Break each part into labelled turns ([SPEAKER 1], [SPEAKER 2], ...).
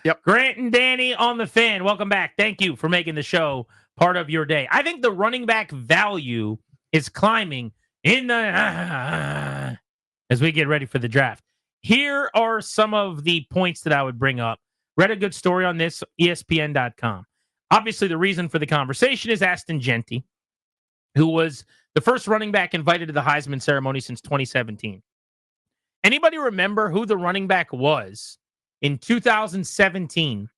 [SPEAKER 1] Yep.
[SPEAKER 2] Grant and Danny on the Fan. Welcome back. Thank you for making the show part of your day. I think the running back value is climbing in the as we get ready for the draft. Here are some of the points that I would bring up. Read a good story on this, ESPN.com. Obviously, the reason for the conversation is Ashton Jeanty, who was the first running back invited to the Heisman ceremony since 2017. Anybody remember who the running back was in 2017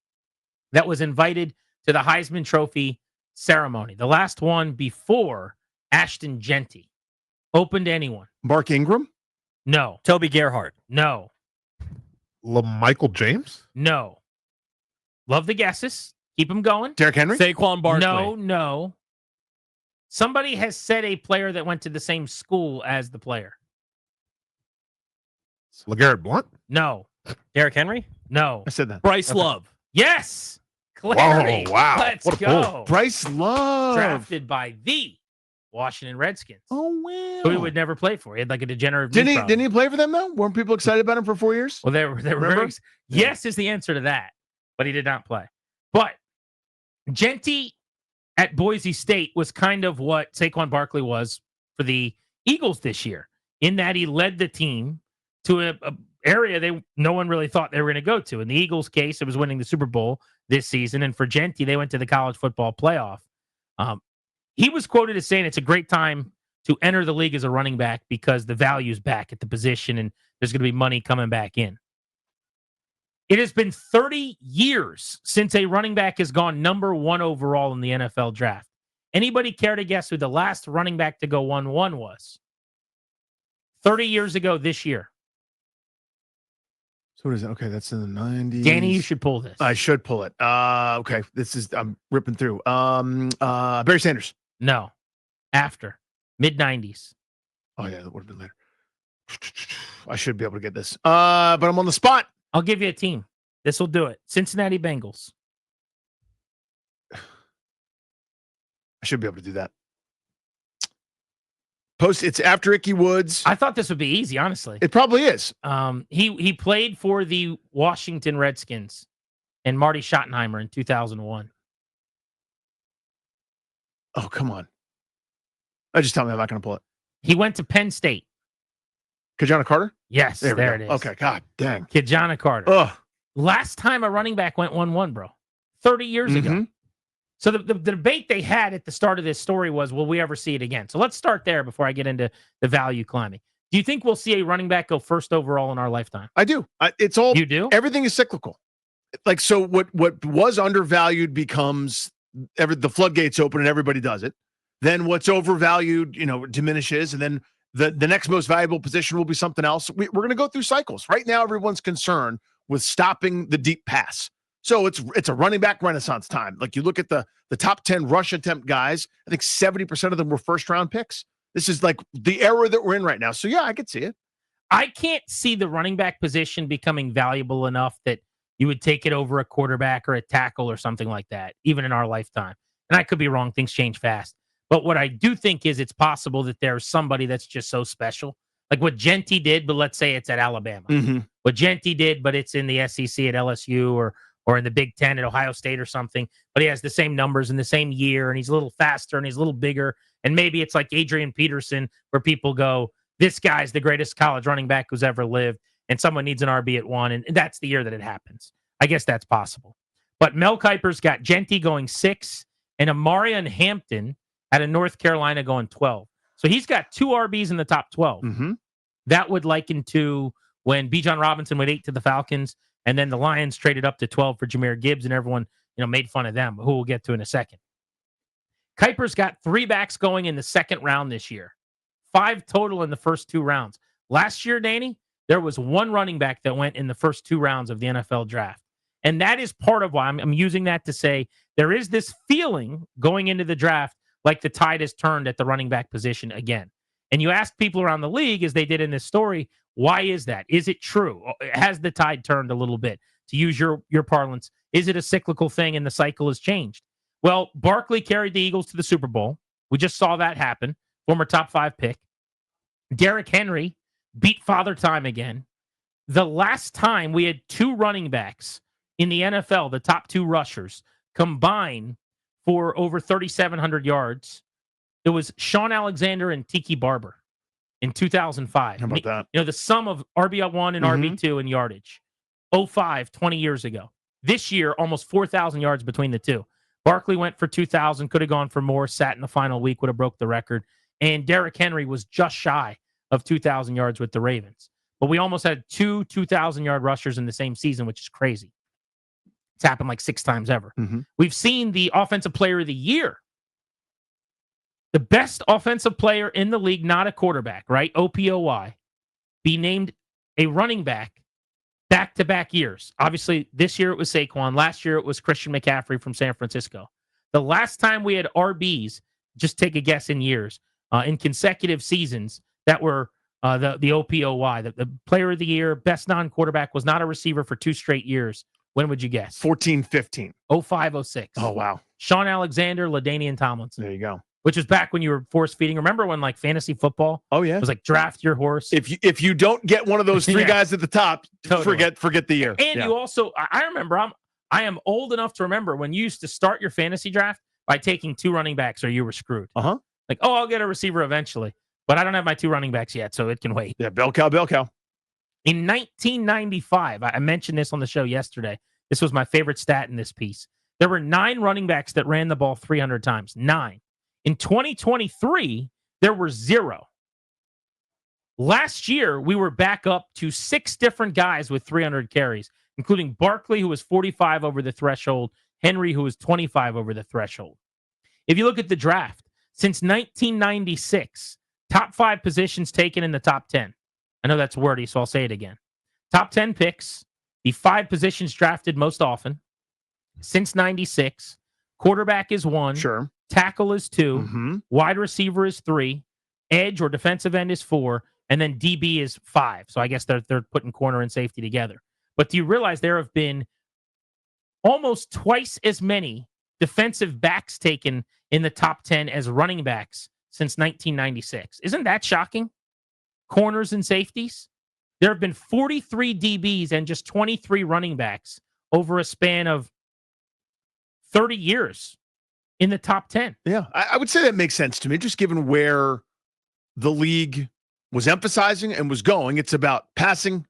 [SPEAKER 2] that was invited to the Heisman Trophy ceremony? The last one before Ashton Jeanty. Open to anyone.
[SPEAKER 1] Mark Ingram?
[SPEAKER 2] No.
[SPEAKER 3] Toby Gerhart?
[SPEAKER 2] No.
[SPEAKER 4] Michael James?
[SPEAKER 2] No. Love the guesses. Keep them going.
[SPEAKER 1] Derrick Henry?
[SPEAKER 3] Saquon Barkley?
[SPEAKER 2] No. Somebody has said a player that went to the same school as the player.
[SPEAKER 4] LeGarrette Blount?
[SPEAKER 2] No.
[SPEAKER 3] Derrick Henry?
[SPEAKER 2] No.
[SPEAKER 1] I said that.
[SPEAKER 3] Bryce Love?
[SPEAKER 2] Yes. Clarity.
[SPEAKER 4] Whoa, wow.
[SPEAKER 2] Let's
[SPEAKER 4] What a
[SPEAKER 2] go.
[SPEAKER 4] pull.
[SPEAKER 1] Bryce Love.
[SPEAKER 2] Drafted by the Washington Redskins.
[SPEAKER 1] Oh, wow.
[SPEAKER 2] Who he would never play for. He had like a degenerative
[SPEAKER 1] Didn't
[SPEAKER 2] knee
[SPEAKER 1] he?
[SPEAKER 2] problem.
[SPEAKER 1] Didn't he play for them though? Weren't people excited about him for 4 years?
[SPEAKER 2] Well, they were
[SPEAKER 1] Remember?
[SPEAKER 2] very yes is the answer to that, but he did not play. But Jeanty at Boise State was kind of what Saquon Barkley was for the Eagles this year, in that he led the team to a area no one really thought they were going to go to. In the Eagles' case, it was winning the Super Bowl this season, and for Jeanty, they went to the college football playoff. He was quoted as saying it's a great time to enter the league as a running back because the value's back at the position and there's going to be money coming back in. It has been 30 years since a running back has gone number one overall in the NFL draft. Anybody care to guess who the last running back to go 1-1 was? 30 years ago this year.
[SPEAKER 1] So what is it? Okay, that's in the 90s.
[SPEAKER 2] Danny, you should pull this.
[SPEAKER 1] I should pull it. Okay, I'm ripping through. Barry Sanders.
[SPEAKER 2] No. After. Mid-90s.
[SPEAKER 1] Oh, yeah, that would have been later. I should be able to get this. But I'm on the spot.
[SPEAKER 2] I'll give you a team. This will do it. Cincinnati Bengals.
[SPEAKER 1] I should be able to do that. It's after Ickey Woods.
[SPEAKER 2] I thought this would be easy, honestly.
[SPEAKER 1] It probably is.
[SPEAKER 2] He played for the Washington Redskins and Marty Schottenheimer in 2001.
[SPEAKER 1] Oh, come on. Just tell me I'm not going to pull it.
[SPEAKER 2] He went to Penn State.
[SPEAKER 1] Kajana Carter?
[SPEAKER 2] Yes, there it is.
[SPEAKER 1] Okay, God dang.
[SPEAKER 2] Kajana Carter.
[SPEAKER 1] Ugh.
[SPEAKER 2] Last time a running back went 1-1, bro. 30 years ago. So the debate they had at the start of this story was, will we ever see it again? So let's start there before I get into the value climbing. Do you think we'll see a running back go first overall in our lifetime?
[SPEAKER 1] I do. It's all.
[SPEAKER 2] You do?
[SPEAKER 1] Everything is cyclical. Like, so what was undervalued becomes the floodgates open and everybody does it. Then what's overvalued, diminishes. And then the next most valuable position will be something else. We're going to go through cycles. Right now, everyone's concerned with stopping the deep pass. So it's a running back renaissance time. Like, you look at the top 10 rush attempt guys, I think 70% of them were first round picks. This is like the era that we're in right now. So yeah, I could see it.
[SPEAKER 2] I can't see the running back position becoming valuable enough that you would take it over a quarterback or a tackle or something like that, even in our lifetime. And I could be wrong. Things change fast. But what I do think is it's possible that there's somebody that's just so special. Like what Jeanty did, but let's say it's at Alabama. What Jeanty did, but it's in the SEC at LSU or in the Big Ten at Ohio State or something. But he has the same numbers in the same year, and he's a little faster, and he's a little bigger. And maybe it's like Adrian Peterson, where people go, this guy's the greatest college running back who's ever lived, and someone needs an RB at 1, and that's the year that it happens. I guess that's possible. But Mel Kiper's got Jeanty going 6, and Amarian Hampton out of North Carolina going 12. So he's got 2 RBs in the top 12. That would liken to when Bijan Robinson went 8 to the Falcons, and then the Lions traded up to 12 for Jahmyr Gibbs, and everyone made fun of them, who we'll get to in a second. Kiper's got 3 backs going in the second round this year. 5 total in the first 2 rounds. Last year, Danny, there was 1 running back that went in the first 2 rounds of the NFL draft. And that is part of why I'm using that to say there is this feeling going into the draft like the tide has turned at the running back position again. And you ask people around the league, as they did in this story, why is that? Is it true? Has the tide turned a little bit? To use your parlance, is it a cyclical thing and the cycle has changed? Well, Barkley carried the Eagles to the Super Bowl. We just saw that happen. Former top 5 pick. Derrick Henry beat Father Time again. The last time we had 2 running backs in the NFL, the top two rushers, combine for over 3,700 yards. It was Sean Alexander and Tiki Barber in 2005.
[SPEAKER 1] How about that?
[SPEAKER 2] The sum of RB1 and RB2 in yardage. 05, 20 years ago. This year, almost 4,000 yards between the two. Barkley went for 2,000, could have gone for more, sat in the final week, would have broke the record. And Derrick Henry was just shy of 2,000 yards with the Ravens. But we almost had two 2,000-yard rushers in the same season, which is crazy. It's happened like 6 times ever. We've seen the Offensive Player of the Year. The best offensive player in the league, not a quarterback, right? OPOY, be named a running back back-to-back years. Obviously, this year it was Saquon. Last year it was Christian McCaffrey from San Francisco. The last time we had RBs, just take a guess in years, in consecutive seasons that were the OPOY, the player of the year, best non-quarterback, was not a receiver for 2 straight years. When would you guess?
[SPEAKER 1] 14, 15.
[SPEAKER 2] 05, 06.
[SPEAKER 1] Oh, wow.
[SPEAKER 2] Sean Alexander, LaDainian Tomlinson.
[SPEAKER 1] There you go.
[SPEAKER 2] Which was back when you were force feeding. Remember when like fantasy football?
[SPEAKER 1] Oh yeah,
[SPEAKER 2] it was like draft your horse.
[SPEAKER 1] If you don't get one of those 3 guys at the top,
[SPEAKER 2] totally.
[SPEAKER 1] forget the year.
[SPEAKER 2] And you also, I remember, I am old enough to remember when you used to start your fantasy draft by taking 2 running backs, or you were screwed. Like, oh, I'll get a receiver eventually, but I don't have my 2 running backs yet, so it can wait.
[SPEAKER 1] Yeah, bell cow.
[SPEAKER 2] In 1995, I mentioned this on the show yesterday. This was my favorite stat in this piece. There were 9 running backs that ran the ball 300 times. 9. In 2023, there were 0. Last year, we were back up to 6 different guys with 300 carries, including Barkley, who was 45 over the threshold, Henry, who was 25 over the threshold. If you look at the draft, since 1996, top 5 positions taken in the top 10. I know that's wordy, so I'll say it again. Top 10 picks, the 5 positions drafted most often. Since 96, quarterback is 1.
[SPEAKER 1] Sure.
[SPEAKER 2] Tackle is 2, wide receiver is 3, edge or defensive end is 4, and then DB is 5. So I guess they're putting corner and safety together. But do you realize there have been almost twice as many defensive backs taken in the top 10 as running backs since 1996? Isn't that shocking? Corners and safeties? There have been 43 DBs and just 23 running backs over a span of 30 years. In the top 10.
[SPEAKER 1] Yeah, I would say that makes sense to me, just given where the league was emphasizing and was going. It's about passing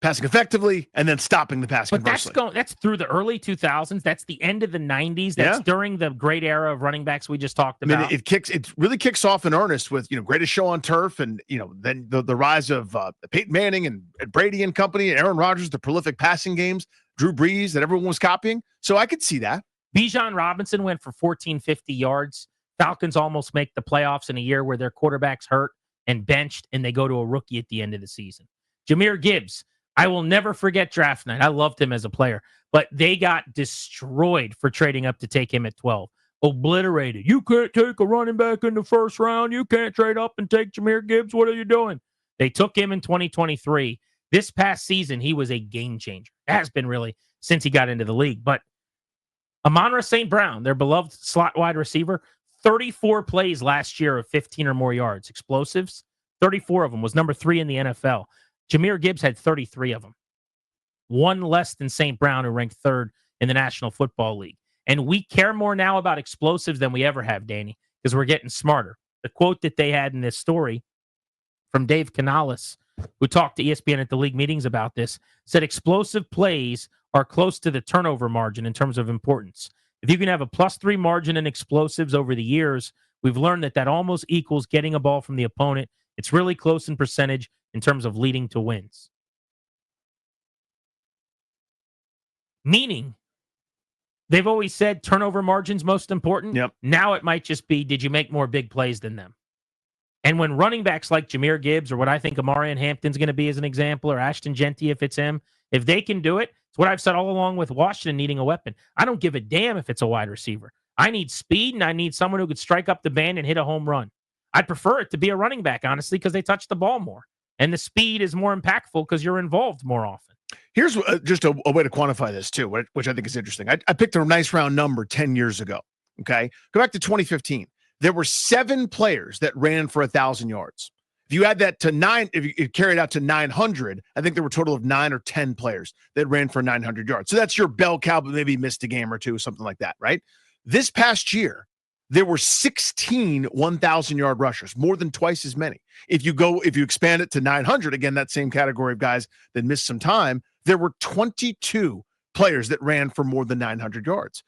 [SPEAKER 1] effectively, and then stopping the pass.
[SPEAKER 2] But that's through the early 2000s. That's the end of the 90s. That's during the great era of running backs we just talked about.
[SPEAKER 1] I mean, it really kicks off in earnest with, greatest show on turf, and then the rise of Peyton Manning and Brady and company, and Aaron Rodgers, the prolific passing games, Drew Brees that everyone was copying. So I could see that.
[SPEAKER 2] Bijan Robinson went for 1,450 yards. Falcons almost make the playoffs in a year where their quarterback's hurt and benched, and they go to a rookie at the end of the season. Jahmyr Gibbs, I will never forget draft night. I loved him as a player, but they got destroyed for trading up to take him at 12. Obliterated. You can't take a running back in the first round. You can't trade up and take Jahmyr Gibbs. What are you doing? They took him in 2023. This past season, he was a game changer. Has been really since he got into the league, but Amon-Ra St. Brown, their beloved slot wide receiver, 34 plays last year of 15 or more yards. Explosives, 34 of them, was number 3 in the NFL. Jahmyr Gibbs had 33 of them. 1 less than St. Brown, who ranked 3rd in the National Football League. And we care more now about explosives than we ever have, Danny, because we're getting smarter. The quote that they had in this story from Dave Canales, who talked to ESPN at the league meetings about this, said explosive plays are close to the turnover margin in terms of importance. If you can have a +3 margin in explosives over the years, we've learned that almost equals getting a ball from the opponent. It's really close in percentage in terms of leading to wins. Meaning, they've always said turnover margin's most important.
[SPEAKER 1] Yep.
[SPEAKER 2] Now it might just be, did you make more big plays than them? And when running backs like Jahmyr Gibbs, or what I think Amarian Hampton's going to be as an example, or Ashton Genty if it's him, if they can do it, it's what I've said all along with Washington needing a weapon. I don't give a damn if it's a wide receiver. I need speed, and I need someone who could strike up the band and hit a home run. I'd prefer it to be a running back, honestly, because they touch the ball more. And the speed is more impactful because you're involved more often.
[SPEAKER 1] Here's just a way to quantify this, too, which I think is interesting. I picked a nice round number 10 years ago, okay? Go back to 2015. There were 7 players that ran for 1,000 yards. If you add that to if you carry it out to 900, I think there were a total of 9 or 10 players that ran for 900 yards. So that's your bell cow, but maybe missed a game or two, something like that, right? This past year, there were 16 1,000-yard rushers, more than twice as many. If you expand it to 900, again, that same category of guys that missed some time, there were 22 players that ran for more than 900 yards.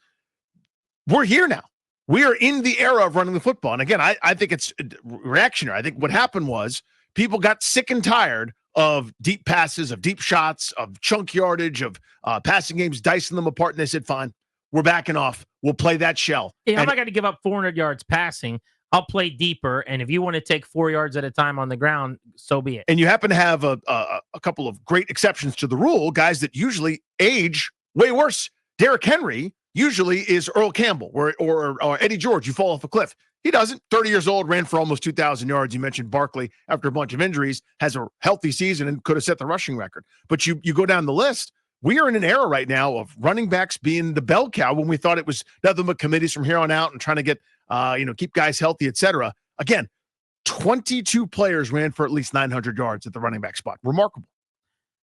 [SPEAKER 1] We're here now. We are in the era of running the football. And again, I think it's reactionary. I think what happened was people got sick and tired of deep passes, of deep shots, of chunk yardage, of passing games, dicing them apart. And they said, fine, we're backing off. We'll play that shell.
[SPEAKER 2] Yeah, I'm not going to give up 400 yards passing. I'll play deeper. And if you want to take 4 yards at a time on the ground, so be it.
[SPEAKER 1] And you happen to have a couple of great exceptions to the rule, guys that usually age way worse. Derrick Henry usually is Earl Campbell or Eddie George. You fall off a cliff. He doesn't. 30 years old, ran for almost 2,000 yards. You mentioned Barkley, after a bunch of injuries, has a healthy season and could have set the rushing record. But you go down the list. We are in an era right now of running backs being the bell cow when we thought it was nothing but committees from here on out and trying to get, keep guys healthy, et cetera. Again, 22 players ran for at least 900 yards at the running back spot. Remarkable.